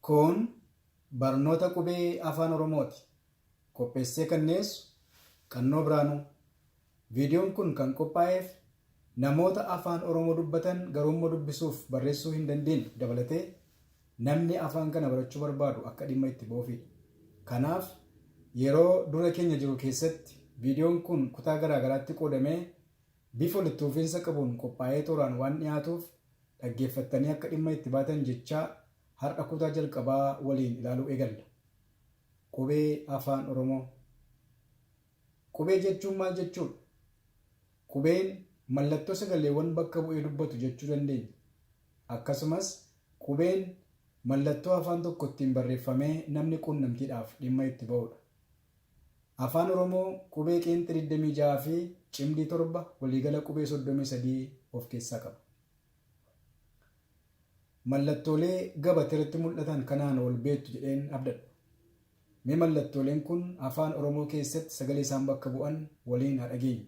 Kun barnoota qubee afaan Oromooti. Qopheessee kanneessu Qannoo Biraanuu. Viidiyoon kun kan qophaa'eef namoota afaan Oromoo dubbatan garuu dubbisuuf barreessuu hin dandeenye dabalatee namni afaan kana barachuu barbaadu akka dhimma itti ba'uufidha. Kanaaf yeroo dura keenya jiru keessatti viidiyoon kun kutaa garaagaraatti qoodamee bifa walitti fufiinsa qabuun qophaa'ee tooraan waan dhiyaatuuf dhaggeeffattanii akka dhimma itti baatan jechaa har'a kutaa jalqabaa waliin ilaaluu eegalla. Qubee afaan Oromoo. Qubee jechuun maal jechuudha? Qubeen mallattoo sagaleewwan bakka bu'ee dubbatu jechuu dandeenya. Akkasumas qubeen mallattoo afaan tokko ittiin barreeffamee namni quunnamtiidhaaf dhimma itti ba'udha. Afaan Oromoo qubee qeenxii 26 fi cimdii 7 waliigala qubee 33 of keessaa qaba. Mallattoolee gabatee irratti mul'atan kanaan wal beektu jedheen abdadha. Mee mallattooleen kun afaan Oromoo keessatti sagalee isaan bakka bu'an waliin haa dhageenyu.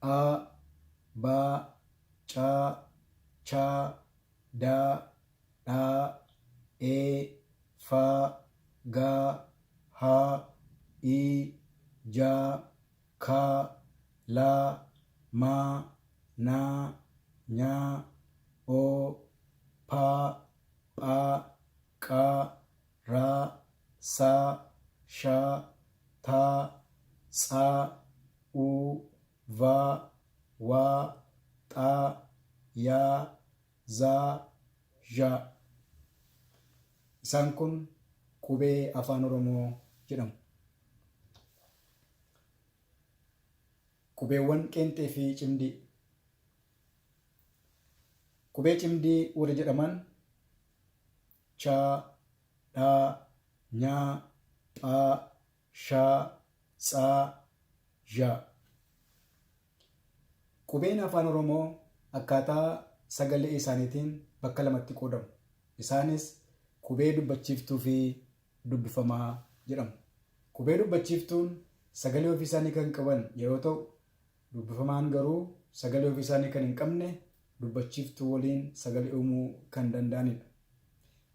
A, Ba, Ca, Cha, Da, Dha, E, Fa, Ga, Ha, I, Ja, Ka, La, Ma, Na, Nya, O, Pa, Pa, Qa, Ra, Sa, Sha, Ta, Tsa, U, Va, Wa, Xa, Ya, Za, Ja. Isaan kun qubee afaan Oromoo jedhamu. Qubeewwan qeenxee fi cimdii. Qubee cimdii warra jedhaman Cha, Dha, Nya, Pha, Sha, Tsa, Ja. Qubeen afaan Oromoo akkaataa sagalee isaaniitiin bakka lamatti qoodamu. Isaanis qubee dubbachiiftuu fi dubbifamaa jedhamu. Qubee dubbachiiftuun sagalee ofii isaanii kan qaban yeroo ta'u, dubbifamaan garuu sagalee ofii isaanii kan hin qabne dubbachiiftuu waliin sagalee uumuu kan danda'anidha.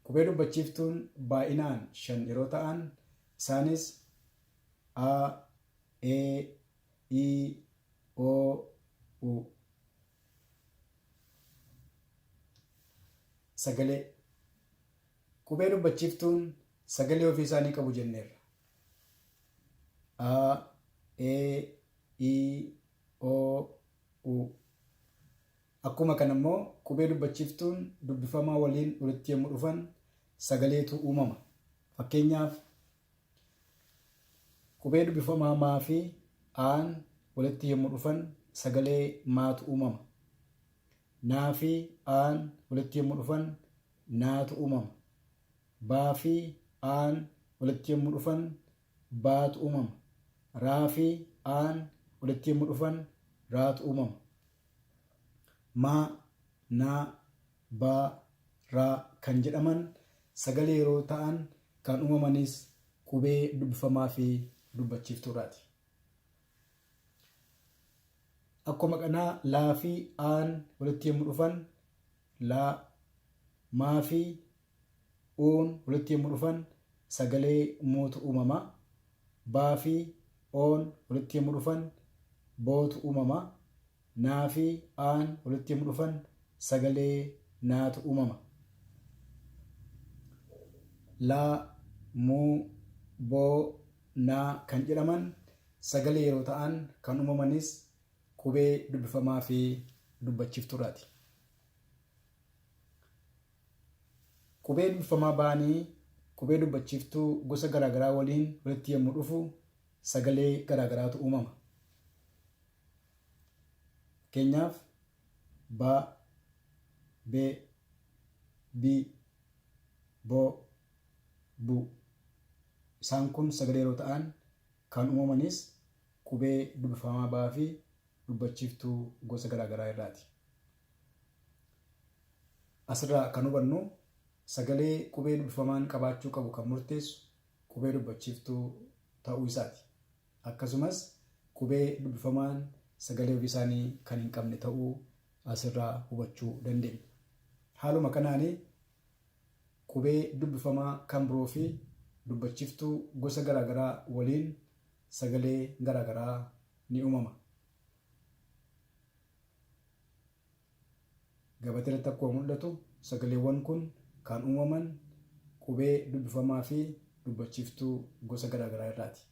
Qubee dubbachiiftuun baay'inaan 5 yeroo ta'an, isaanis A, E, I, O, U. Sagalee. Qubee dubbachiiftuun sagalee ofii isaanii qabu jenneerra. A, E, I, O, U. Akkuma kana immoo qubee dubbachiiftuun dubbifamaa waliin walitti yommuu dhufan sagaleetu uumama. Fakkeenyaaf qubee dubbifamaa maa fi aan walitti yommuu dhufan sagalee maatu uumama. Naa fi aan walitti yommuu dhufan naatu uumama. Baa fi aan walitti yommuu dhufan baatu uumama. Raa fi aan walitti yommuu dhufan raatu uumama. Ma, na, ba, ra kan jedhaman sagalee yeroo ta'an kan uumamanis qubee dubbifamaa fi dubbachiiftuudhaati. Akkuma kanaa laa fi aan walitti yommuu dhufan laa, maa fi uun walitti yommuu dhufan sagalee mootu uumama. Baa fi oon walitti yommuu dhufan bootu uumama. Naa fi aan walitti yommuu dhufan sagalee naatu uumama. Laa, muu, boo, naa kan jedhaman sagalee yeroo ta'an kan uumamanis qubee dubbifamaa fi dubbachiiftuudhaati. Qubee dubbifamaa ba'anii qubee dubbachiiftuu gosa garaagaraa waliin walitti yommuu dhufu sagalee garaagaraatu uumama. Fakkeenyaaf ba, be, bi, bo, bu. Isaan kun sagalee yeroo ta'an kan uumamanis qubee dubbifamaa ba'aa fi dubbachiiftuu gosa garaagaraa irraati. Asirraa kan hubannu sagalee qubee dubbifamaan qabaachuu qabu kan murteessu qubee dubbachiiftuu ta'uu isaati. Akkasumas qubee dubbifamaan sagalee ofii isaanii kan hin qabne ta'uu asirraa hubachuu dandeenya. haaluma kanaanii qubee dubbifamaa kan biroo fi dubbachiftuu gosa garaagaraa waliin sagalee garaagaraa ni uumama. Gabatee irratti akkuma mul'atu sagaleewwan kun kan uumaman qubee dubbifamaa fi dubbachiftuu gosa garaagaraa irraati.